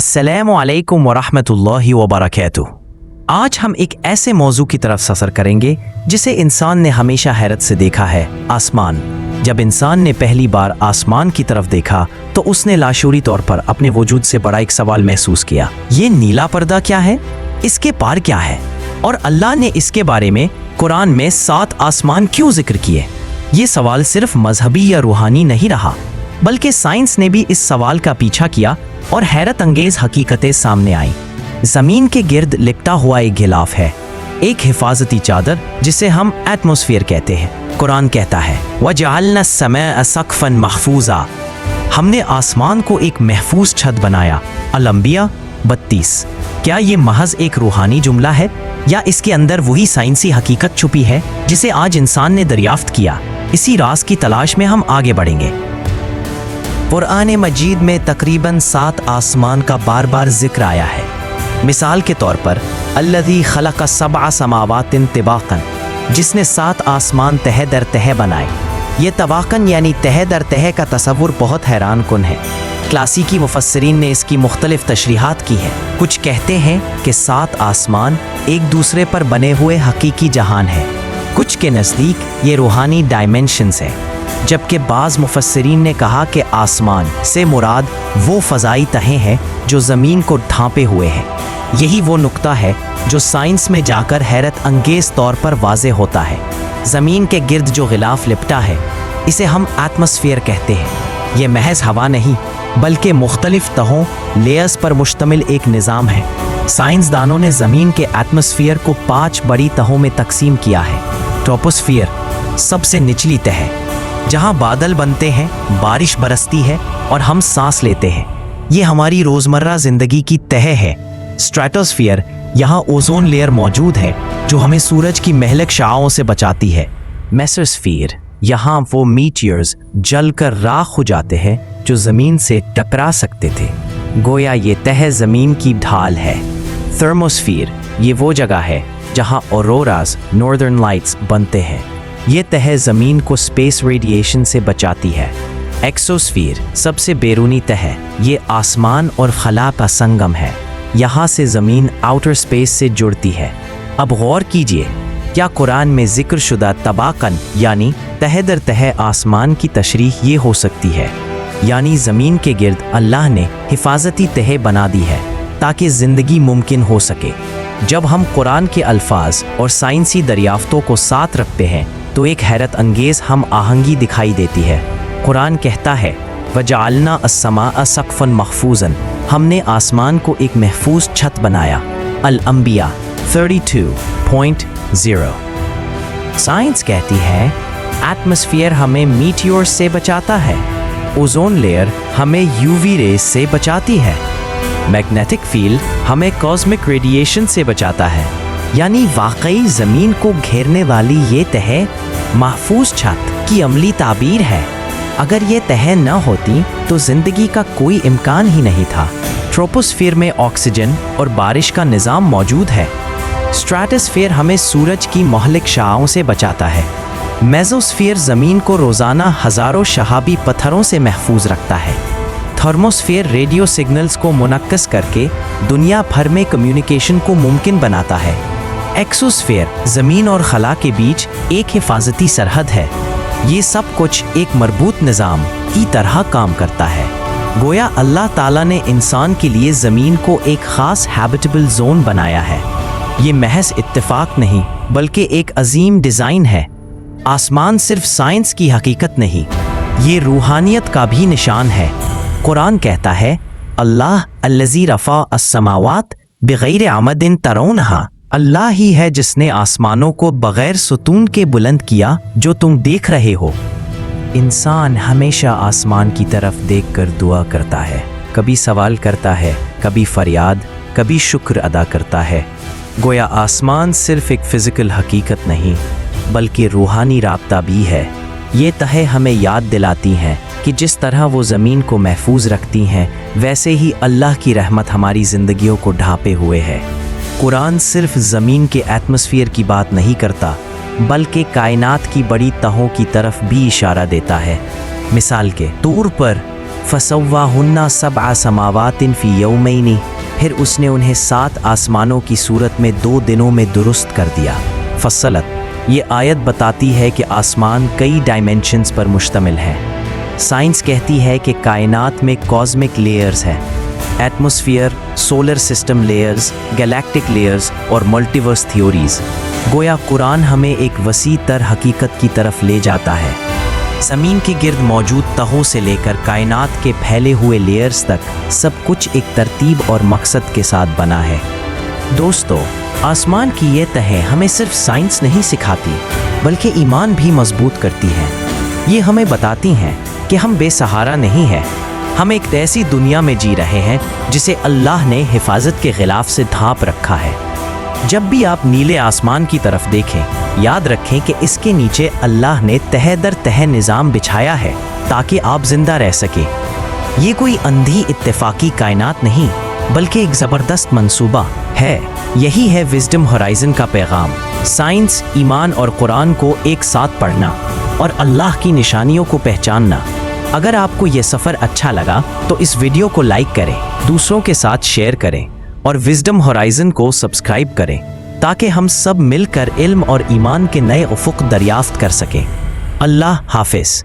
अस्सलामु अलैकुम वरहमतुल्लाहि वबरकातुह। आज हम एक ऐसे मौजू की तरफ सफ़र करेंगे जिसे इंसान ने हमेशा हैरत से देखा है, आसमान। जब इंसान ने पहली बार आसमान की तरफ देखा तो उसने लाशूरी तौर पर अपने वजूद से बड़ा एक सवाल महसूस किया। ये नीला पर्दा क्या है? इसके पार क्या है? और अल्लाह ने इसके बारे में कुरान में 7 आसमान क्यों जिक्र किए? ये सवाल सिर्फ मजहबी या रूहानी नहीं रहा, बल्कि साइंस ने भी इस सवाल का पीछा किया और हैरत अंगेज हकीकतें सामने आई। जमीन के गिर्द लिपटा हुआ एक गिलाफ है, एक हिफाजती चादर जिसे हम एटमॉस्फेयर कहते हैं। कुरान कहता है वजअलना अस्समाअ सकफन महफूजा, हमने आसमान को एक महफूज छत बनाया। अल-अंबिया 32। क्या ये महज एक रूहानी जुमला है या इसके अंदर वही साइंसी हकीकत छुपी है जिसे आज इंसान ने दरियाफ्त किया? इसी राज की तलाश में हम आगे बढ़ेंगे। कुरान मजीद में तकरीबन 7 आसमान का बार बार जिक्र आया है। मिसाल के तौर पर अल्लज़ी खलक़ सबअ समावातिन तिबाक़न, जिसने 7 आसमान तह दर तह बनाए। ये तबाक़न यानी तह दर तह का तसव्वुर बहुत हैरान कुन है। क्लासिकी मुफस्सिरीन ने इसकी मुख्तलिफ तशरीहात की हैं। कुछ कहते हैं कि 7 आसमान एक दूसरे पर बने हुए हकीकी जहान है, कुछ के नज़दीक ये रूहानी डायमेंशंस है, जबकि बाज़ मुफस्सिरीन ने कहा कि आसमान से मुराद वो फ़ज़ाई तहें हैं जो ज़मीन को ढांपे हुए हैं। यही वो नुक्ता है जो साइंस में जाकर हैरत अंगेज़ तौर पर वाज़े होता है। ज़मीन के गिर्द जो गिलाफ लिपटा है, इसे हम एटमॉस्फेयर कहते हैं। ये महज हवा नहीं, बल्कि मुख्तलिफ तहों लेयर्स पर मुश्तमिल एक निज़ाम है। साइंसदानों ने ज़मीन के एटमॉस्फेयर को 5 बड़ी तहों में तकसीम किया है। ट्रोपोस्फियर सबसे निचली तह, जहाँ बादल बनते हैं, बारिश बरसती है और हम सांस लेते हैं। ये हमारी रोज़मर्रा ज़िंदगी की तह है। स्ट्रेटोस्फियर, यहाँ ओजोन लेयर मौजूद है जो हमें सूरज की महलक शाओं से बचाती है। मेसोस्फियर, यहाँ वो मीटियर्स जलकर राख हो जाते हैं जो ज़मीन से टकरा सकते थे, गोया ये तह ज़मीन की ढाल है। थर्मोस्फियर, ये वो जगह है जहाँ ऑरोरास, नॉर्दर्न लाइट्स बनते हैं। ये तह ज़मीन को स्पेस रेडिएशन से बचाती है। एक्सोस्फीयर सबसे बैरूनी तह, ये आसमान और खला का संगम है। यहाँ से ज़मीन आउटर स्पेस से जुड़ती है। अब गौर कीजिए, क्या कुरान में जिक्र शुदा तबाक़न यानी तह दर तह आसमान की तशरीह ये हो सकती है, यानी ज़मीन के गिर्द अल्लाह ने हिफाजती तह बना दी है ताकि ज़िंदगी मुमकिन हो सके। जब हम कुरान के अल्फाज और साइंसी दरियाफ्तों को साथ रखते हैं तो एक हैरत अंगेज़ हम आहंगी दिखाई देती है। कुरान कहता है वजअलना अस्समाअ सकफन महफूजन, हमने आसमान को एक महफूज छत बनाया। अल-अंबिया 32.0। साइंस कहती है एटमॉस्फेयर हमें मीटियोर्स से बचाता है, ओजोन लेयर हमें यूवी रेज से बचाती है, मैग्नेटिक फील्ड हमें कॉस्मिक रेडिएशन से बचाता है। यानी वाकई ज़मीन को घेरने वाली ये तह महफूज छत की अमली ताबीर है। अगर ये तह न होती तो ज़िंदगी का कोई इम्कान ही नहीं था। ट्रोपोस्फियर में ऑक्सीजन और बारिश का निज़ाम मौजूद है। स्ट्रेटोस्फियर हमें सूरज की महलिक शाओं से बचाता है। मेसोस्फियर ज़मीन को रोज़ाना हज़ारों शहाबी पत्थरों से महफूज रखता है। थर्मोस्फियर रेडियो सिग्नल्स को मुनक्कस करके दुनिया भर में कम्युनिकेशन को मुमकिन बनाता है। एक्सोस्फियर ज़मीन और खला के बीच एक हिफाजती सरहद है। ये सब कुछ एक मरबूत निज़ाम की तरह काम करता है। गोया अल्लाह ताला ने इंसान के लिए ज़मीन को एक ख़ास हैबिटेबल जोन बनाया है। ये महज इत्तेफाक नहीं, बल्कि एक अजीम डिज़ाइन है। आसमान सिर्फ साइंस की हकीकत नहीं, ये रूहानियत का भी निशान है। कुरान कहता है अल्लाह अल्लज़ी रफ़ा अस्समावात बिग़ैर अमदिन तरौनहा, अल्लाह ही है जिसने आसमानों को बग़ैर सुतून के बुलंद किया जो तुम देख रहे हो। इंसान हमेशा आसमान की तरफ देखकर दुआ करता है, कभी सवाल करता है, कभी फरियाद, कभी शुक्र अदा करता है। गोया आसमान सिर्फ एक फ़िज़िकल हकीकत नहीं, बल्कि रूहानी राब्ता भी है। ये तह हमें याद दिलाती हैं कि जिस तरह वो ज़मीन को महफूज रखती हैं, वैसे ही अल्लाह की रहमत हमारी ज़िंदगियों को ढांपे हुए है। कुरान सिर्फ ज़मीन के एटमॉस्फेयर की बात नहीं करता, बल्कि कायनात की बड़ी तहों की तरफ भी इशारा देता है। मिसाल के तौर पर फसव्वाहुन्ना सबअ समावातिन फी यौमैनि, फिर उसने उन्हें 7 आसमानों की सूरत में 2 दिनों में दुरुस्त कर दिया। फसलत, ये आयत बताती है कि आसमान कई डायमेंशंस पर मुश्तमिल है। साइंस कहती है कि कायनात में कॉस्मिक लेयर्स हैं, atmosphere, solar system layers, galactic layers और मल्टीवर्स थ्योरीज। गोया कुरान हमें एक वसी तर हकीकत की तरफ ले जाता है। ज़मीन के गिर्द मौजूद तहों से लेकर कायनात के फैले हुए लेयर्स तक सब कुछ एक तरतीब और मकसद के साथ बना है। दोस्तों, आसमान की ये तहें हमें सिर्फ साइंस नहीं सिखाती बल्कि ईमान भी मजबूत करती हैं। ये हमें बताती हैं कि हम बेसहारा नहीं हैं, हम एक ऐसी दुनिया में जी रहे हैं जिसे अल्लाह ने हिफाजत के गिलाफ से ढांप रखा है। जब भी आप नीले आसमान की तरफ देखें, याद रखें कि इसके नीचे अल्लाह ने तह दर तह निज़ाम बिछाया है ताकि आप जिंदा रह सकें। ये कोई अंधी इत्तेफाकी कायनात नहीं बल्कि एक ज़बरदस्त मंसूबा है। यही है विजडम होराइजन का पैगाम, साइंस, ईमान और कुरान को एक साथ पढ़ना और अल्लाह की निशानियों को पहचानना। अगर आपको ये सफ़र अच्छा लगा तो इस वीडियो को लाइक करें, दूसरों के साथ शेयर करें और विजडम होराइजन को सब्सक्राइब करें ताकि हम सब मिलकर इल्म और ईमान के नए उफ़ुक़ दरियाफ्त कर सकें। अल्लाह हाफ़िज़।